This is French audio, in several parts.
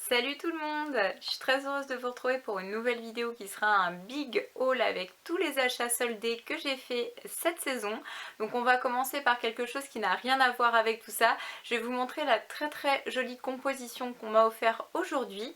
Salut tout le monde! Je suis très heureuse de vous retrouver pour une nouvelle vidéo qui sera un big haul avec tous les achats soldés que j'ai fait cette saison. Donc on va commencer par quelque chose qui n'a rien à voir avec tout ça. Je vais vous montrer la très jolie composition qu'on m'a offert aujourd'hui.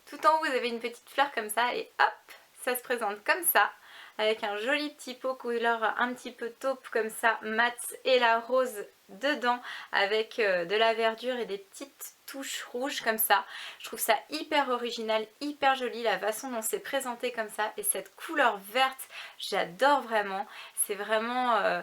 Tout en haut vous avez une petite fleur comme ça et hop, ça se présente comme ça. Avec un joli petit pot couleur un petit peu taupe comme ça, mat, et la rose dedans avec de la verdure et des petites touches rouges comme ça. Je trouve ça hyper original, hyper joli la façon dont c'est présenté comme ça, et cette couleur verte, j'adore vraiment. C'est vraiment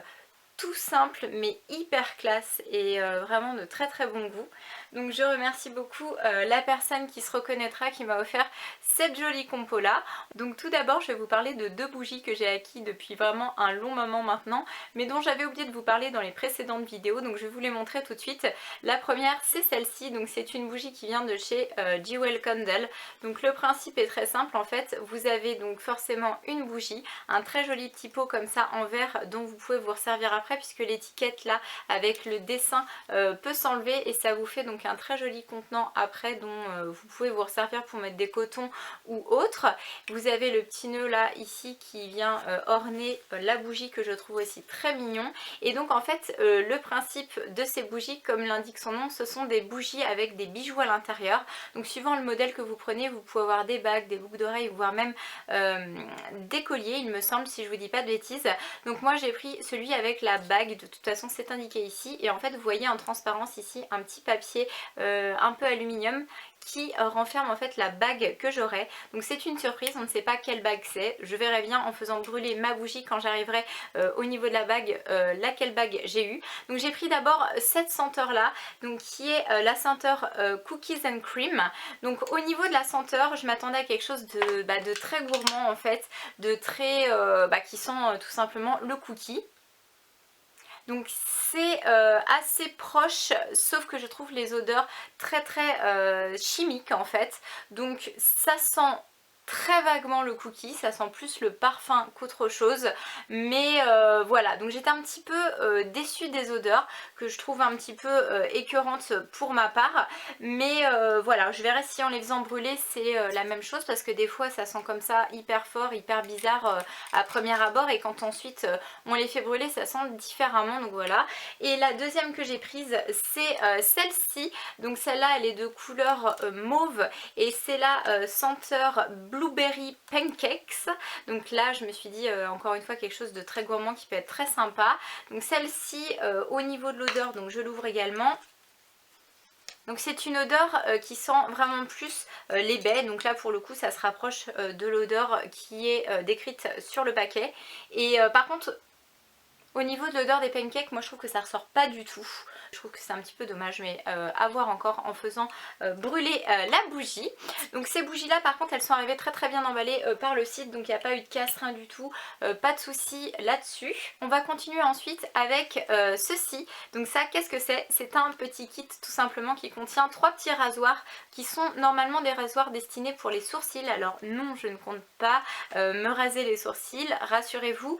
tout simple mais hyper classe et vraiment de très bon goût. Donc je remercie beaucoup la personne qui se reconnaîtra, qui m'a offert cette jolie compo là. Donc tout d'abord je vais vous parler de deux bougies que j'ai acquis depuis vraiment un long moment maintenant, mais dont j'avais oublié de vous parler dans les précédentes vidéos, donc je vais vous les montrer tout de suite. La première c'est celle-ci, donc c'est une bougie qui vient de chez Jewel Candle. Donc le principe est très simple en fait, vous avez donc forcément une bougie, un très joli petit pot comme ça en verre dont vous pouvez vous resservir après, puisque l'étiquette là avec le dessin peut s'enlever, et ça vous fait donc un très joli contenant après dont vous pouvez vous resservir pour mettre des cotons ou autre. Vous avez le petit nœud là ici qui vient orner la bougie, que je trouve aussi très mignon. Et donc en fait le principe de ces bougies, comme l'indique son nom, ce sont des bougies avec des bijoux à l'intérieur. Donc suivant le modèle que vous prenez, vous pouvez avoir des bagues, des boucles d'oreilles, voire même des colliers il me semble, si je vous dis pas de bêtises. Donc moi j'ai pris celui avec la bague, de toute façon c'est indiqué ici, et en fait vous voyez en transparence ici un petit papier un peu aluminium qui renferme en fait la bague que j'aurai. Donc c'est une surprise, on ne sait pas quelle bague c'est. Je verrai bien en faisant brûler ma bougie quand j'arriverai au niveau de la bague laquelle bague j'ai eu. Donc j'ai pris d'abord cette senteur là, donc qui est la senteur Cookies and Cream. Donc au niveau de la senteur, je m'attendais à quelque chose de très gourmand en fait, de très qui sent tout simplement le cookie. Donc c'est assez proche, sauf que je trouve les odeurs très chimiques en fait. Donc ça sent très vaguement le cookie, ça sent plus le parfum qu'autre chose, mais voilà, donc j'étais un petit peu déçue des odeurs, que je trouve un petit peu écœurantes pour ma part, mais voilà, je verrai si en les faisant brûler c'est la même chose, parce que des fois ça sent comme ça hyper fort, hyper bizarre à premier abord, et quand ensuite on les fait brûler ça sent différemment, donc voilà. Et la deuxième que j'ai prise c'est celle-ci, donc celle-là elle est de couleur mauve, et c'est la senteur Blueberry Pancakes. Donc là je me suis dit encore une fois quelque chose de très gourmand qui peut être très sympa. Donc celle-ci au niveau de l'odeur, donc je l'ouvre également. Donc c'est une odeur qui sent vraiment plus les baies, donc là pour le coup ça se rapproche de l'odeur qui est décrite sur le paquet. Et par contre au niveau de l'odeur des pancakes, moi je trouve que ça ressort pas du tout. Je trouve que c'est un petit peu dommage, mais à voir encore en faisant brûler la bougie. Donc ces bougies là par contre elles sont arrivées très bien emballées par le site, donc il n'y a pas eu de casse, rien du tout, pas de souci là-dessus. On va continuer ensuite avec ceci. Donc ça, qu'est-ce que c'est? C'est un petit kit tout simplement qui contient 3 petits rasoirs qui sont normalement des rasoirs destinés pour les sourcils. Alors non, je ne compte pas me raser les sourcils, rassurez-vous.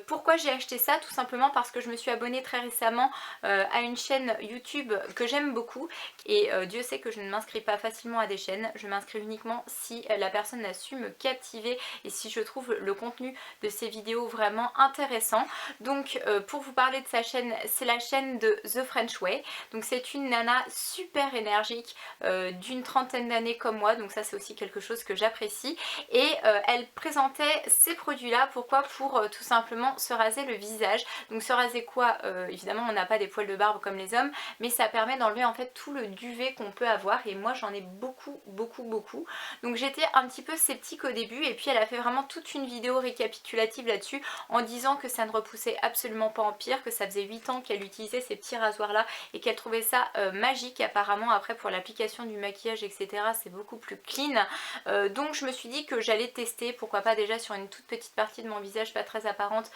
Pourquoi j'ai acheté ça? Tout simplement parce que je me suis abonnée très récemment à une chaîne YouTube que j'aime beaucoup, et Dieu sait que je ne m'inscris pas facilement à des chaînes, je m'inscris uniquement si la personne a su me captiver et si je trouve le contenu de ses vidéos vraiment intéressant. Donc pour vous parler de sa chaîne, c'est la chaîne de The French Way. Donc c'est une nana super énergique d'une trentaine d'années comme moi, donc ça c'est aussi quelque chose que j'apprécie, et elle présentait ces produits là. Pourquoi? Pour tout simplement se raser le visage. Donc se raser quoi? Évidemment on n'a pas des poils de barbe comme les hommes, mais ça permet d'enlever en fait tout le duvet qu'on peut avoir, et moi j'en ai beaucoup. Donc j'étais un petit peu sceptique au début, et puis elle a fait vraiment toute une vidéo récapitulative là-dessus en disant que ça ne repoussait absolument pas en pire, que ça faisait 8 ans qu'elle utilisait ces petits rasoirs là et qu'elle trouvait ça magique. Apparemment après pour l'application du maquillage etc c'est beaucoup plus clean, donc je me suis dit que j'allais tester, pourquoi pas déjà sur une toute petite partie de mon visage pas très apparente,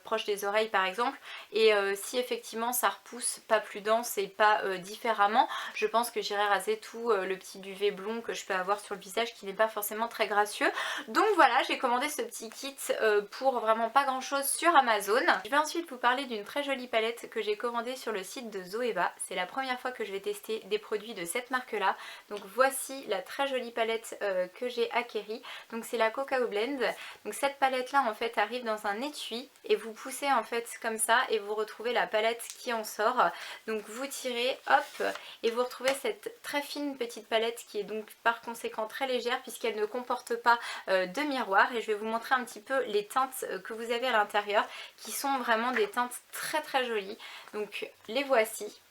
proche des oreilles l'oreille par exemple, et si effectivement ça repousse pas plus dense et pas différemment, je pense que j'irai raser tout le petit duvet blond que je peux avoir sur le visage qui n'est pas forcément très gracieux. Donc voilà, j'ai commandé ce petit kit pour vraiment pas grand chose sur Amazon. Je vais ensuite vous parler d'une très jolie palette que j'ai commandée sur le site de Zoeva. C'est la première fois que je vais tester des produits de cette marque là. Donc voici la très jolie palette que j'ai acquérie. Donc c'est la Cacao Blend. Donc cette palette là en fait arrive dans un étui et vous poussez en fait comme ça et vous retrouvez la palette qui en sort. Donc vous tirez, hop, et vous retrouvez cette très fine petite palette qui est donc par conséquent très légère puisqu'elle ne comporte pas de miroir. Et je vais vous montrer un petit peu les teintes que vous avez à l'intérieur qui sont vraiment des teintes très très jolies. Donc les voici.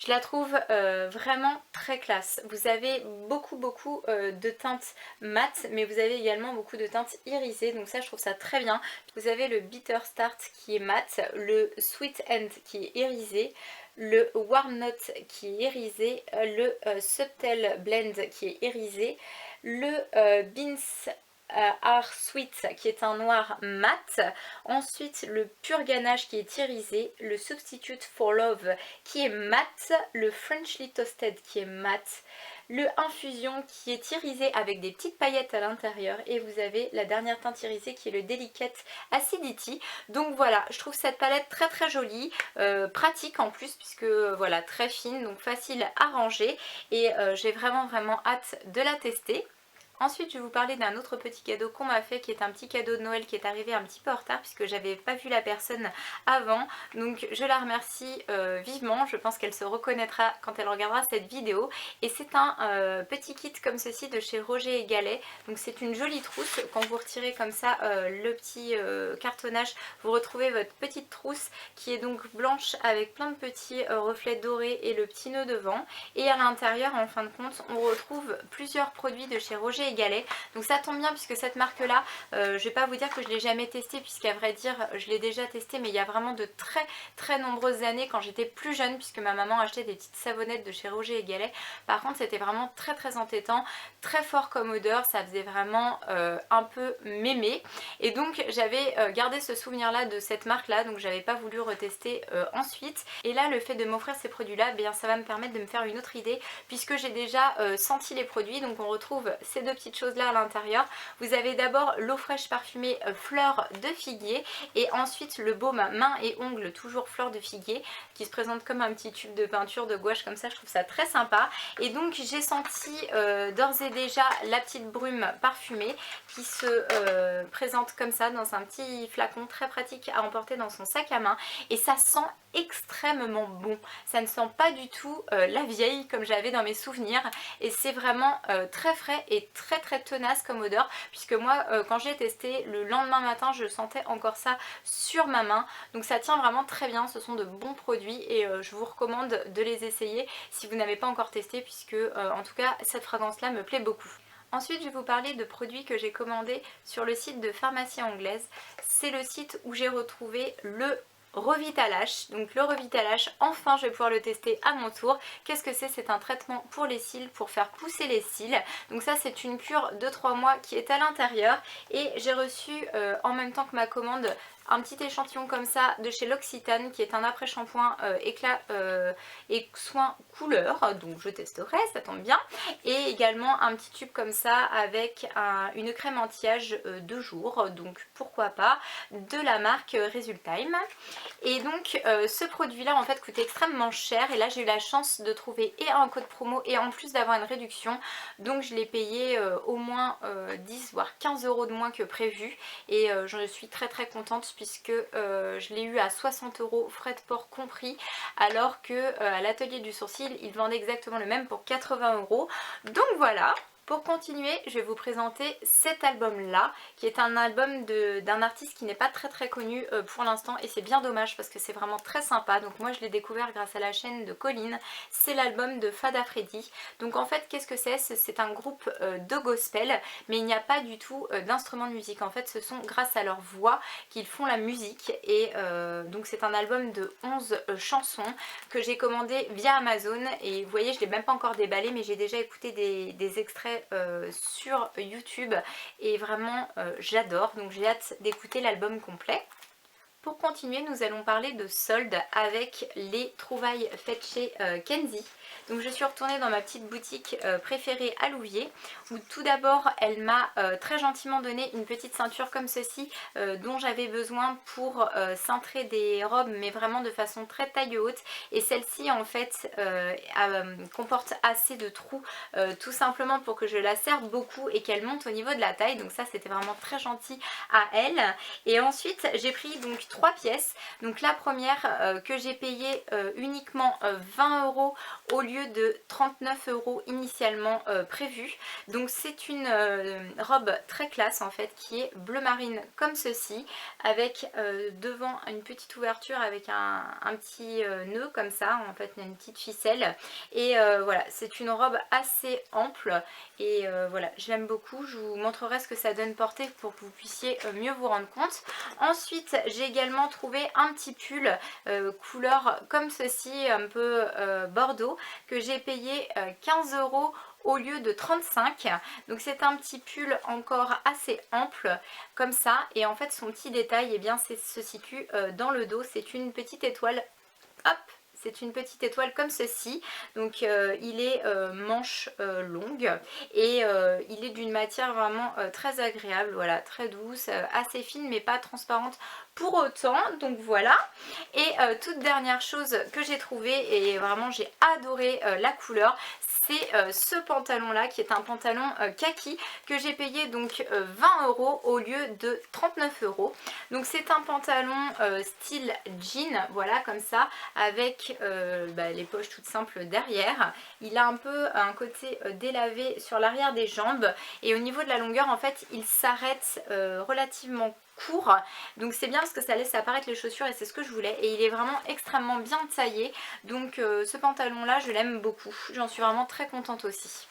Je la trouve vraiment très classe. Vous avez beaucoup de teintes mates, mais vous avez également beaucoup de teintes irisées, donc ça je trouve ça très bien. Vous avez le Bitter Start qui est mat, le Sweet End qui est irisé, le Warm Note qui est irisé, le Subtle Blend qui est irisé, le Beans Are Sweet qui est un noir mat, ensuite le Pur Ganache qui est irisé, le Substitute for Love qui est mat, le Freshly Toasted qui est mat, le Infusion qui est irisé avec des petites paillettes à l'intérieur, et vous avez la dernière teinte irisée qui est le Delicate Acidity. Donc voilà, je trouve cette palette très très jolie, pratique en plus puisque voilà, très fine, donc facile à ranger, et j'ai vraiment hâte de la tester. Ensuite je vais vous parler d'un autre petit cadeau qu'on m'a fait, qui est un petit cadeau de Noël qui est arrivé un petit peu en retard puisque j'avais pas vu la personne avant. Donc je la remercie vivement, je pense qu'elle se reconnaîtra quand elle regardera cette vidéo. Et c'est un petit kit comme ceci de chez Roger et Gallet. Donc c'est une jolie trousse, quand vous retirez comme ça le petit cartonnage, vous retrouvez votre petite trousse qui est donc blanche avec plein de petits reflets dorés et le petit nœud devant. Et à l'intérieur en fin de compte on retrouve plusieurs produits de chez Roger et Gallet. Donc ça tombe bien puisque cette marque là, je vais pas vous dire que je l'ai jamais testée puisqu'à vrai dire je l'ai déjà testée, mais il y a vraiment de très nombreuses années quand j'étais plus jeune, puisque ma maman achetait des petites savonnettes de chez Roger et Gallet. Par contre c'était vraiment très entêtant, très fort comme odeur, ça faisait vraiment un peu mémé, et donc j'avais gardé ce souvenir là de cette marque là, donc j'avais pas voulu retester ensuite. Et là le fait de m'offrir ces produits là, bien ça va me permettre de me faire une autre idée puisque j'ai déjà senti les produits. Donc on retrouve ces deux petites choses là à l'intérieur. Vous avez d'abord l'eau fraîche parfumée fleur de figuier, et ensuite le baume main et ongles toujours fleur de figuier qui se présente comme un petit tube de peinture de gouache comme ça. Je trouve ça très sympa. Et donc j'ai senti d'ores et déjà la petite brume parfumée qui se présente comme ça dans un petit flacon, très pratique à emporter dans son sac à main, et ça sent extrêmement bon. Ça ne sent pas du tout la vieille comme j'avais dans mes souvenirs, et c'est vraiment très frais et très tenace comme odeur, puisque moi quand j'ai testé le lendemain matin je sentais encore ça sur ma main. Donc ça tient vraiment très bien, ce sont de bons produits et je vous recommande de les essayer si vous n'avez pas encore testé, puisque en tout cas cette fragrance là me plaît beaucoup. Ensuite je vais vous parler de produits que j'ai commandés sur le site de Pharmacie Anglaise. C'est le site où j'ai retrouvé le Revitalash. Donc le Revitalash, enfin je vais pouvoir le tester à mon tour. Qu'est-ce que c'est? C'est un traitement pour les cils, pour faire pousser les cils. Donc ça c'est une cure de 3 mois qui est à l'intérieur, et j'ai reçu en même temps que ma commande un petit échantillon comme ça de chez L'Occitane qui est un après-shampoing éclat et soin couleur, donc je testerai, ça tombe bien, et également un petit tube comme ça avec une crème anti-âge de jour, donc pourquoi pas, de la marque Resultime. Et donc ce produit là en fait coûtait extrêmement cher, et là j'ai eu la chance de trouver et un code promo et en plus d'avoir une réduction, donc je l'ai payé au moins 10 voire 15 € de moins que prévu, et je suis très contente puisque je l'ai eu à 60 € frais de port compris, alors que à l'atelier du sourcil ils vendent exactement le même pour 80 €. Donc voilà. Pour continuer, je vais vous présenter cet album là, qui est un album d'un artiste qui n'est pas très connu pour l'instant, et c'est bien dommage parce que c'est vraiment très sympa. Donc moi je l'ai découvert grâce à la chaîne de Colline, c'est l'album de Fada Freddy. Donc en fait qu'est-ce que c'est? C'est un groupe de gospel, mais il n'y a pas du tout d'instruments de musique. En fait ce sont grâce à leur voix qu'ils font la musique, et donc c'est un album de 11 chansons que j'ai commandé via Amazon, et vous voyez je ne l'ai même pas encore déballé, mais j'ai déjà écouté des extraits retrouverai sur YouTube et vraiment j'adore, donc j'ai hâte d'écouter l'album complet. Pour continuer, nous allons parler de soldes avec les trouvailles faites chez Kenzie. Donc je suis retournée dans ma petite boutique préférée à Louviers, où tout d'abord elle m'a très gentiment donné une petite ceinture comme ceci dont j'avais besoin pour cintrer des robes, mais vraiment de façon très taille haute. Et celle-ci en fait comporte assez de trous tout simplement pour que je la serre beaucoup et qu'elle monte au niveau de la taille. Donc ça c'était vraiment très gentil à elle. Et ensuite j'ai pris donc 3 pièces. Donc la première que j'ai payé uniquement 20 € au lieu de 39 € initialement prévu. Donc c'est une robe très classe en fait qui est bleu marine comme ceci, avec devant une petite ouverture avec un petit nœud comme ça, en fait une petite ficelle. Et voilà, c'est une robe assez ample et voilà, je l'aime beaucoup. Je vous montrerai ce que ça donne portée pour que vous puissiez mieux vous rendre compte. Ensuite j'ai également trouvé un petit pull couleur comme ceci, un peu bordeaux, que j'ai payé 15 € au lieu de 35. Donc c'est un petit pull encore assez ample comme ça, et en fait son petit détail, eh bien, se situe dans le dos. C'est une petite étoile, hop, c'est une petite étoile comme ceci. Donc il est manche longue et il est d'une matière vraiment très agréable, voilà, très douce, assez fine mais pas transparente pour autant. Donc voilà. Et toute dernière chose que j'ai trouvé, et vraiment j'ai adoré la couleur, c'est ce pantalon là qui est un pantalon kaki que j'ai payé donc 20 € au lieu de 39 €. Donc c'est un pantalon style jean, voilà, comme ça, avec les poches toutes simples derrière. Il a un peu un côté délavé sur l'arrière des jambes, et au niveau de la longueur en fait il s'arrête relativement court, donc c'est bien parce que ça laisse apparaître les chaussures et c'est ce que je voulais. Et il est vraiment extrêmement bien taillé, donc ce pantalon là je l'aime beaucoup, j'en suis vraiment très contente aussi.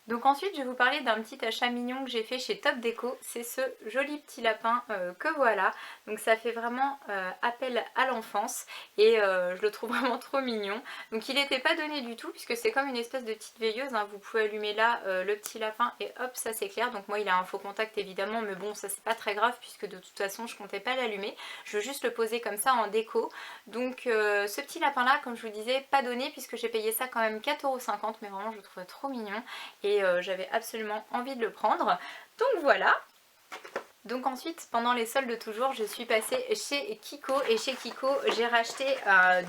Donc ensuite je vais vous parler d'un petit achat mignon que j'ai fait chez Top Déco. C'est ce joli petit lapin que voilà. Donc ça fait vraiment appel à l'enfance et je le trouve vraiment trop mignon. Donc il n'était pas donné du tout puisque c'est comme une espèce de petite veilleuse, hein. Vous pouvez allumer là le petit lapin et hop, ça s'éclaire. Donc moi il a un faux contact évidemment, mais bon ça c'est pas très grave puisque de toute façon je comptais pas l'allumer. Je veux juste le poser comme ça en déco. Donc ce petit lapin là, comme je vous disais, pas donné puisque j'ai payé ça quand même 4,50 €, mais vraiment je le trouvais trop mignon et j'avais absolument envie de le prendre. Donc voilà. Donc ensuite, pendant les soldes toujours, je suis passée chez Kiko, et chez Kiko j'ai racheté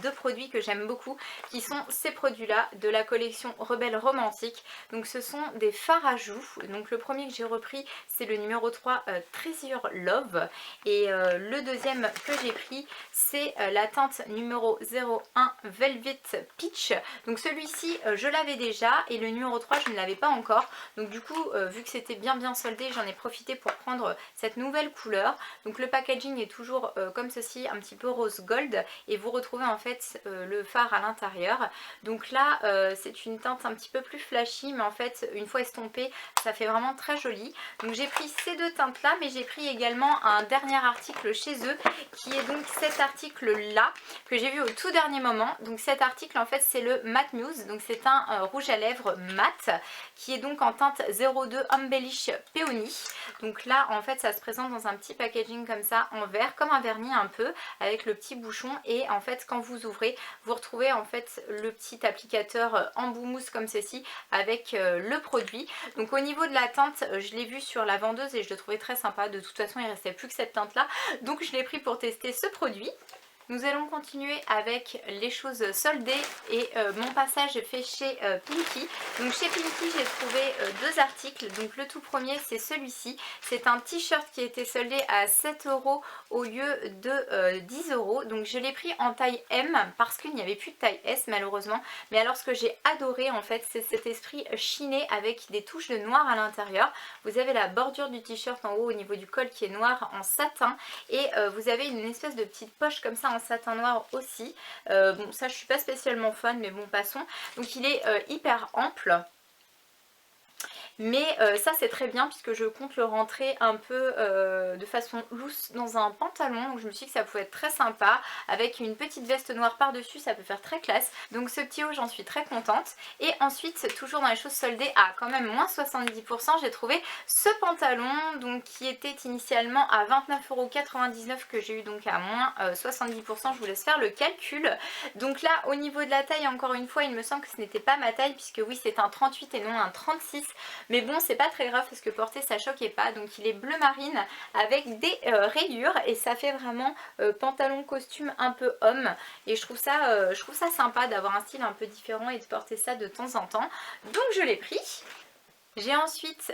deux produits que j'aime beaucoup, qui sont ces produits là de la collection Rebelle Romantique. Donc ce sont des fards à joues. Donc le premier que j'ai repris c'est le numéro 3 Treasure Love, et le deuxième que j'ai pris c'est la teinte numéro 01 Velvet Peach. Donc celui-ci je l'avais déjà et le numéro 3 je ne l'avais pas encore. Donc du coup vu que c'était bien soldé, j'en ai profité pour prendre cette nouvelle couleur. Donc le packaging est toujours comme ceci, un petit peu rose gold, et vous retrouvez en fait le fard à l'intérieur. Donc là c'est une teinte un petit peu plus flashy, mais en fait une fois estompée ça fait vraiment très joli. Donc j'ai pris ces deux teintes là, mais j'ai pris également un dernier article chez eux qui est donc cet article là que j'ai vu au tout dernier moment. Donc cet article en fait c'est le Matte Muse, donc c'est un rouge à lèvres mat qui est donc en teinte 02 Embellish Peony. Donc là en fait ça se présente dans un petit packaging comme ça en verre, comme un vernis un peu, avec le petit bouchon, et en fait quand vous ouvrez vous retrouvez en fait le petit applicateur embout mousse comme ceci avec le produit. Donc au niveau de la teinte je l'ai vu sur la vendeuse et je le trouvais très sympa. De toute façon il ne restait plus que cette teinte là, donc je l'ai pris pour tester ce produit. Nous allons continuer avec les choses soldées et mon passage fait chez Pinky. Donc chez Pinky j'ai trouvé deux articles. Donc le tout premier c'est celui-ci. C'est un t-shirt qui a été soldé à 7 € au lieu de 10 €. Donc je l'ai pris en taille M parce qu'il n'y avait plus de taille S malheureusement. Mais alors ce que j'ai adoré en fait c'est cet esprit chiné avec des touches de noir à l'intérieur. Vous avez la bordure du t-shirt en haut au niveau du col qui est noir en satin, et vous avez une espèce de petite poche comme ça en satin noir aussi. Bon ça je suis pas spécialement fan, mais bon passons. Donc il est hyper ample. mais ça c'est très bien puisque je compte le rentrer un peu de façon loose dans un pantalon, donc je me suis dit que ça pouvait être très sympa avec une petite veste noire par dessus, ça peut faire très classe. Donc ce petit haut, j'en suis très contente. Et ensuite, toujours dans les choses soldées à quand même moins 70%, j'ai trouvé ce pantalon donc qui était initialement à 29,99 € que j'ai eu donc à moins 70%. Je vous laisse faire le calcul. Donc là, au niveau de la taille, encore une fois, il me semble que ce n'était pas ma taille puisque oui, c'est un 38 et non un 36. Mais bon, c'est pas très grave parce que porter ça choquait pas. Donc il est bleu marine avec des rayures et ça fait vraiment pantalon costume un peu homme. Et je trouve ça sympa d'avoir un style un peu différent et de porter ça de temps en temps. Donc je l'ai pris. J'ai ensuite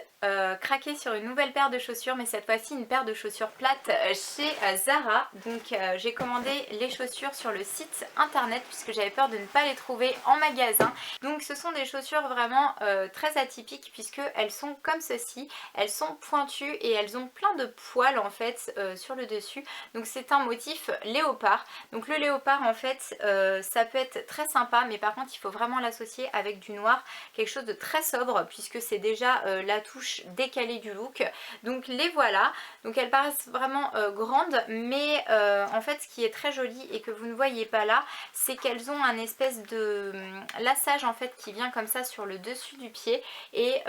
craqué sur une nouvelle paire de chaussures, mais cette fois-ci une paire de chaussures plates chez Zara. Donc j'ai commandé les chaussures sur le site internet puisque j'avais peur de ne pas les trouver en magasin. Donc ce sont des chaussures vraiment très atypiques puisqu'elles sont comme ceci. Elles sont pointues et elles ont plein de poils en fait sur le dessus. Donc c'est un motif léopard. Donc le léopard en fait ça peut être très sympa, mais par contre il faut vraiment l'associer avec du noir, quelque chose de très sobre puisque c'est déjà la touche décalée du look. Donc les voilà, donc elles paraissent vraiment grandes, mais en fait ce qui est très joli et que vous ne voyez pas là, c'est qu'elles ont un espèce de laçage en fait qui vient comme ça sur le dessus du pied et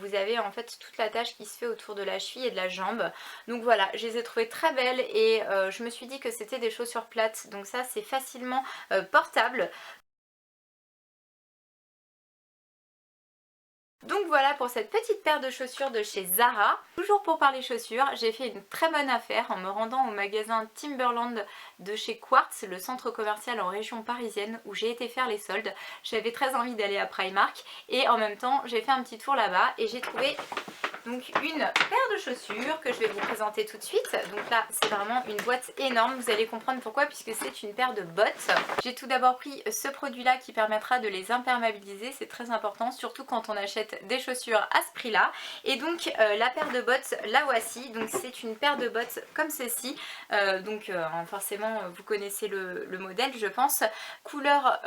vous avez en fait toute la tache qui se fait autour de la cheville et de la jambe. Donc voilà, je les ai trouvées très belles et je me suis dit que c'était des chaussures plates, donc ça c'est facilement portable. Donc voilà pour cette petite paire de chaussures de chez Zara. Toujours pour parler chaussures, j'ai fait une très bonne affaire en me rendant au magasin Timberland de chez Quartz, le centre commercial en région parisienne où j'ai été faire les soldes. J'avais très envie d'aller à Primark et en même temps j'ai fait un petit tour là-bas et j'ai trouvé donc une paire de chaussures que je vais vous présenter tout de suite. Donc là c'est vraiment une boîte énorme, vous allez comprendre pourquoi puisque c'est une paire de bottes. J'ai tout d'abord pris ce produit là qui permettra de les imperméabiliser, c'est très important surtout quand on achète des chaussures à ce prix là. Et donc la paire de bottes la voici, donc c'est une paire de bottes comme ceci, forcément vous connaissez le modèle je pense, couleur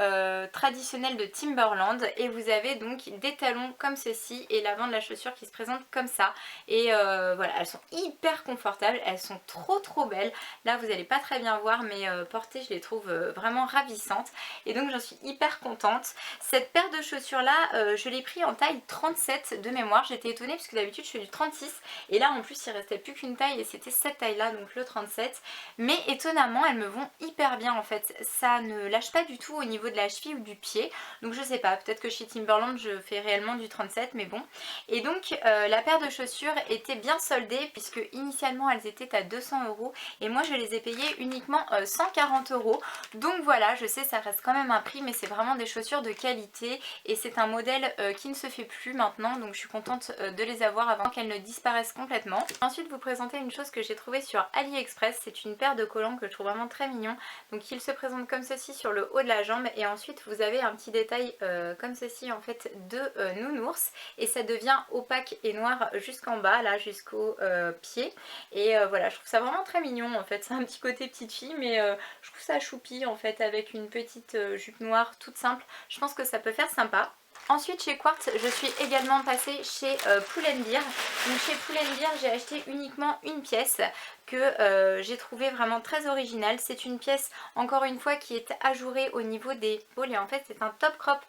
traditionnelle de Timberland et vous avez donc des talons comme ceci et l'avant de la chaussure qui se présente comme ça et voilà, elles sont hyper confortables, elles sont trop belles. Là vous n'allez pas très bien voir mais portées je les trouve vraiment ravissantes et donc j'en suis hyper contente. Cette paire de chaussures là je l'ai pris en taille 37 de mémoire, j'étais étonnée parce que d'habitude je fais du 36 et là en plus il restait plus qu'une taille et c'était cette taille là, donc le 37, mais étonnamment elles me vont hyper bien en fait, ça ne lâche pas du tout au niveau de la cheville ou du pied, donc je sais pas, peut-être que chez Timberland je fais réellement du 37 mais bon. Et donc la paire de chaussures était bien soldée puisque initialement elles étaient à 200 € et moi je les ai payées uniquement 140 €, donc voilà, je sais ça reste quand même un prix mais c'est vraiment des chaussures de qualité et c'est un modèle qui ne se fait plus maintenant, donc je suis contente de les avoir avant qu'elles ne disparaissent complètement. Ensuite vous présenter une chose que j'ai trouvée sur AliExpress, c'est une paire de collants que je trouve vraiment très mignon. Donc il se présente comme ceci sur le haut de la jambe et ensuite vous avez un petit détail comme ceci en fait de nounours et ça devient opaque et noir jusqu'en bas là jusqu'au pied et voilà, je trouve ça vraiment très mignon en fait, c'est un petit côté petite fille mais je trouve ça choupi en fait avec une petite jupe noire toute simple, je pense que ça peut faire sympa. Ensuite chez Quartz je suis également passée chez Pull&Bear. Donc chez Pull&Bear j'ai acheté uniquement une pièce que j'ai trouvé vraiment très originale. C'est une pièce encore une fois qui est ajourée au niveau des épaules et en fait c'est un top crop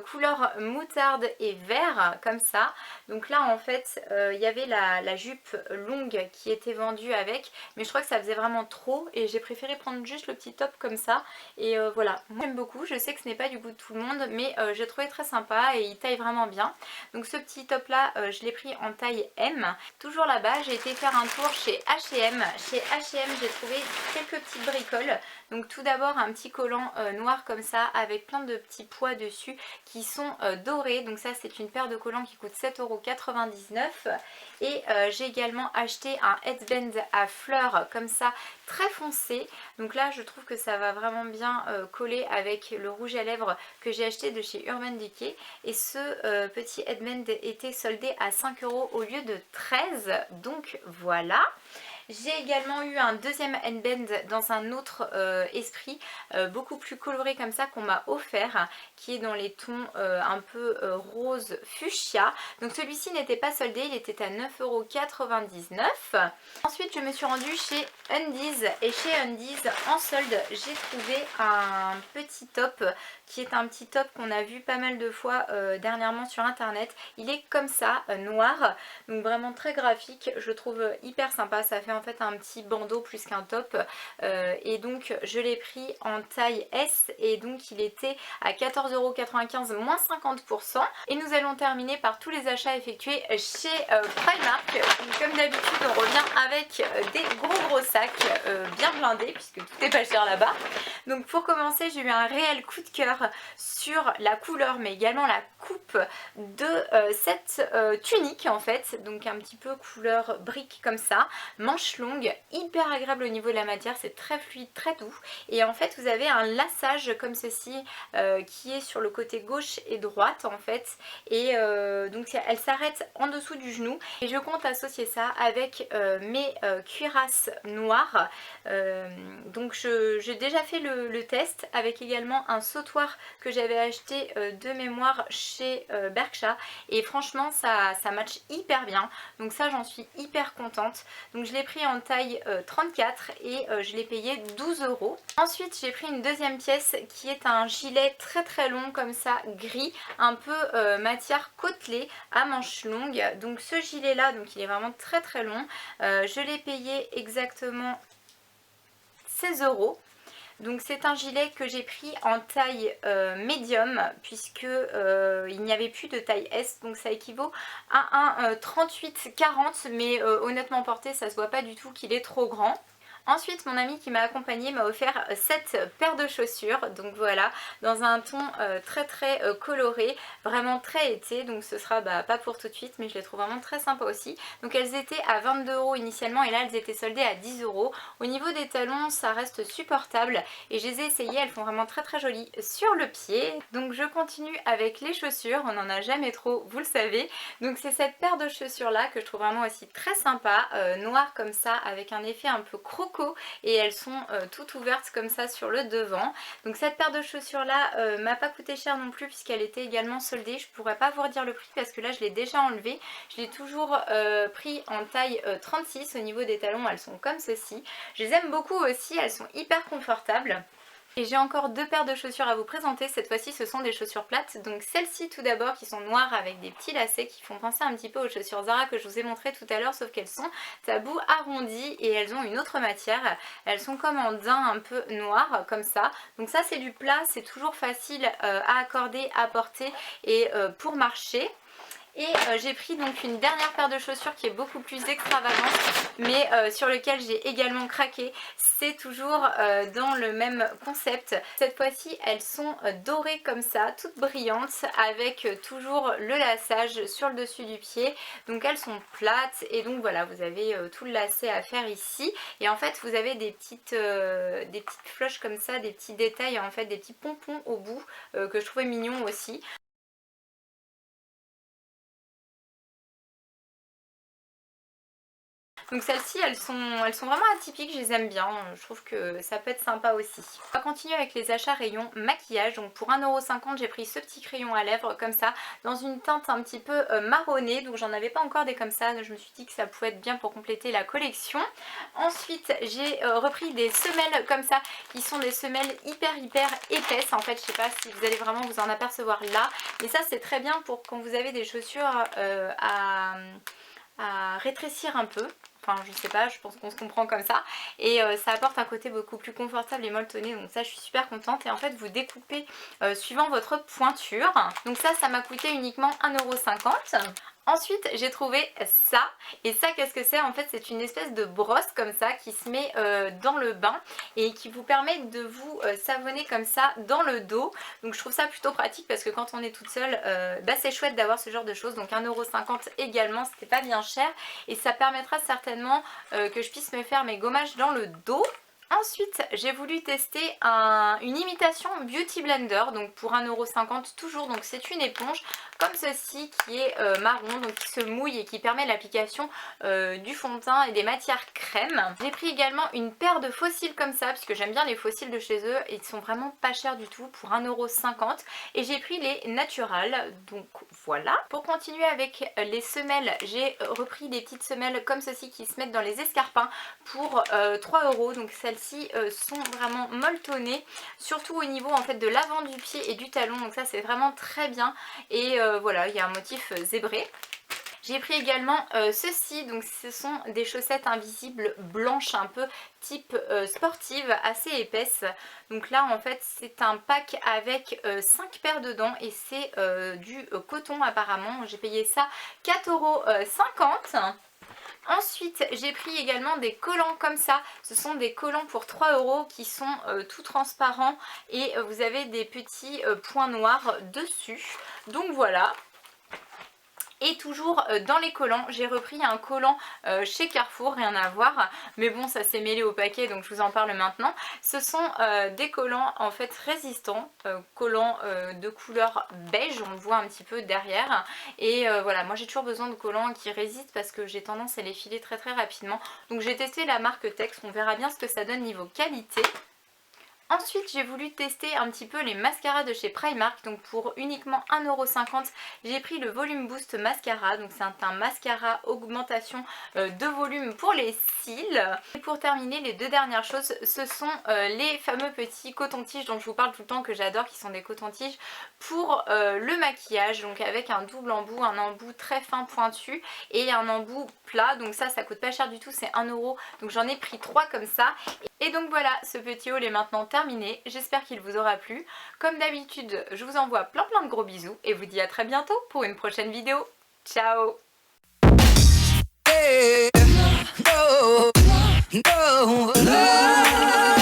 couleur moutarde et vert comme ça. Donc là en fait il y avait la jupe longue qui était vendue avec, mais je crois que ça faisait vraiment trop et j'ai préféré prendre juste le petit top comme ça et voilà, moi j'aime beaucoup, je sais que ce n'est pas du goût de tout le monde mais j'ai trouvé très sympa et il taille vraiment bien. Donc ce petit top là je l'ai pris en taille M. Toujours là-bas j'ai été faire un tour chez H&M. Chez H&M j'ai trouvé quelques petites bricoles. Donc tout d'abord un petit collant noir comme ça avec plein de petits pois dessus qui sont dorés. Donc ça c'est une paire de collants qui coûte 7,99 € et j'ai également acheté un headband à fleurs comme ça très foncé. Donc là je trouve que ça va vraiment bien coller avec le rouge à lèvres que j'ai acheté de chez Urban Decay et ce petit headband était soldé à 5 € au lieu de 13, donc voilà. J'ai également eu un deuxième headband dans un autre esprit, beaucoup plus coloré comme ça, qu'on m'a offert, qui est dans les tons un peu rose fuchsia. Donc celui-ci n'était pas soldé, il était à 9,99 €. Ensuite je me suis rendue chez Undies, et chez Undies en solde j'ai trouvé un petit top qui est un petit top qu'on a vu pas mal de fois dernièrement sur internet. Il est comme ça, noir, donc vraiment très graphique, je le trouve hyper sympa. Ça fait en fait un petit bandeau plus qu'un top, et donc je l'ai pris en taille S, et donc il était à 14,95 € moins 50%. Et nous allons terminer par tous les achats effectués chez Primark. Donc, comme d'habitude on revient avec des gros sacs bien blindés, puisque tout est pas cher là-bas. Donc pour commencer, j'ai eu un réel coup de cœur sur la couleur mais également la coupe de cette tunique en fait. Donc un petit peu couleur brique comme ça, manche longue, hyper agréable au niveau de la matière, c'est très fluide, très doux. Et en fait vous avez un laçage comme ceci qui est sur le côté gauche et droite en fait. Et donc elle s'arrête en dessous du genou. Et je compte associer ça avec mes cuirasses noires. Donc j'ai déjà fait le test avec également un sautoir que j'avais acheté de mémoire chez Berkshire, et franchement ça match hyper bien, donc ça j'en suis hyper contente. Donc je l'ai pris en taille 34 et je l'ai payé 12 €. Ensuite j'ai pris une deuxième pièce qui est un gilet très long comme ça, gris, un peu matière côtelée à manches longues. Donc ce gilet là, donc il est vraiment très long, je l'ai payé exactement 16 €. Donc c'est un gilet que j'ai pris en taille médium, puisque il n'y avait plus de taille S, donc ça équivaut à un 38-40, mais honnêtement porté ça se voit pas du tout qu'il est trop grand. Ensuite mon ami qui m'a accompagnée m'a offert cette paire de chaussures, donc voilà, dans un ton très coloré, vraiment très été, donc ce sera pas pour tout de suite, mais je les trouve vraiment très sympas aussi. Donc elles étaient à 22 € initialement, et là elles étaient soldées à 10 €. Au niveau des talons ça reste supportable, et je les ai essayées, elles font vraiment très jolies sur le pied. Donc je continue avec les chaussures, on n'en a jamais trop, vous le savez. Donc c'est cette paire de chaussures là que je trouve vraiment aussi très sympa, noire comme ça, avec un effet un peu croco, et elles sont toutes ouvertes comme ça sur le devant. Donc cette paire de chaussures là m'a pas coûté cher non plus, puisqu'elle était également soldée. Je pourrais pas vous redire le prix parce que là je l'ai déjà enlevé. Je l'ai toujours pris en taille 36. Au niveau des talons elles sont comme ceci. Je les aime beaucoup aussi, elles sont hyper confortables. Et j'ai encore deux paires de chaussures à vous présenter. Cette fois-ci ce sont des chaussures plates, donc celles-ci tout d'abord qui sont noires avec des petits lacets qui font penser un petit peu aux chaussures Zara que je vous ai montré tout à l'heure, sauf qu'elles sont à bout arrondi et elles ont une autre matière. Elles sont comme en daim un peu noir comme ça, donc ça c'est du plat, c'est toujours facile à accorder, à porter et pour marcher. Et j'ai pris donc une dernière paire de chaussures qui est beaucoup plus extravagante, mais sur lequel j'ai également craqué. C'est toujours dans le même concept. Cette fois-ci elles sont dorées comme ça, toutes brillantes, avec toujours le laçage sur le dessus du pied. Donc elles sont plates, et donc voilà, vous avez tout le lacet à faire ici. Et en fait vous avez des petites floches comme ça, des petits détails, en fait des petits pompons au bout que je trouvais mignons aussi. Donc celles-ci elles sont vraiment atypiques, je les aime bien, je trouve que ça peut être sympa aussi. On va continuer avec les achats rayon maquillage. Donc pour 1,50 € j'ai pris ce petit crayon à lèvres comme ça, dans une teinte un petit peu marronnée, donc j'en avais pas encore des comme ça, je me suis dit que ça pouvait être bien pour compléter la collection. Ensuite j'ai repris des semelles comme ça, qui sont des semelles hyper épaisses en fait, je sais pas si vous allez vraiment vous en apercevoir là, mais ça c'est très bien pour quand vous avez des chaussures à rétrécir un peu. Enfin je sais pas, je pense qu'on se comprend comme ça. Et ça apporte un côté beaucoup plus confortable et molletonné, donc ça je suis super contente. Et en fait vous découpez suivant votre pointure. Donc ça m'a coûté uniquement 1,50 €. Ensuite j'ai trouvé ça, et ça qu'est-ce que c'est? En fait c'est une espèce de brosse comme ça qui se met dans le bain et qui vous permet de vous savonner comme ça dans le dos. Donc je trouve ça plutôt pratique parce que quand on est toute seule, c'est chouette d'avoir ce genre de choses. Donc 1,50 € également, c'était pas bien cher, et ça permettra certainement que je puisse me faire mes gommages dans le dos. Ensuite, j'ai voulu tester une imitation Beauty Blender, donc pour 1,50 € toujours. Donc c'est une éponge comme ceci qui est marron, donc qui se mouille et qui permet l'application du fond de teint et des matières crème. J'ai pris également une paire de fossiles comme ça, parce que j'aime bien les fossiles de chez eux et ils sont vraiment pas chers du tout pour 1,50 €. Et j'ai pris les Natural, donc voilà. Pour continuer avec les semelles, j'ai repris des petites semelles comme ceci qui se mettent dans les escarpins pour 3 €. Donc celles-ci sont vraiment molletonnées, surtout au niveau en fait de l'avant du pied et du talon. Donc ça c'est vraiment très bien. Et voilà, il y a un motif zébré. J'ai pris également ceci, donc ce sont des chaussettes invisibles blanches un peu type sportive, assez épaisses. Donc là en fait c'est un pack avec 5 paires dedans et c'est du coton apparemment. J'ai payé ça 4,50 €. Ensuite j'ai pris également des collants comme ça, ce sont des collants pour 3 € qui sont tout transparents et vous avez des petits points noirs dessus. Donc voilà. Et toujours dans les collants, j'ai repris un collant chez Carrefour, rien à voir, mais bon ça s'est mêlé au paquet donc je vous en parle maintenant. Ce sont des collants en fait résistants, collants de couleur beige, on le voit un petit peu derrière. Et voilà, moi j'ai toujours besoin de collants qui résistent parce que j'ai tendance à les filer très rapidement. Donc j'ai testé la marque Tex, on verra bien ce que ça donne niveau qualité. Ensuite j'ai voulu tester un petit peu les mascaras de chez Primark, donc pour uniquement 1,50 € j'ai pris le Volume Boost Mascara, donc c'est un mascara augmentation de volume pour les cils. Et pour terminer, les deux dernières choses, ce sont les fameux petits cotons-tiges dont je vous parle tout le temps, que j'adore, qui sont des cotons-tiges pour le maquillage, donc avec un double embout, un embout très fin pointu et un embout plat. Donc ça coûte pas cher du tout, c'est 1 €, donc j'en ai pris 3 comme ça. Et donc voilà, ce petit haul est maintenant terminé, j'espère qu'il vous aura plu. Comme d'habitude, je vous envoie plein de gros bisous et vous dis à très bientôt pour une prochaine vidéo. Ciao! Hey, no, no, no.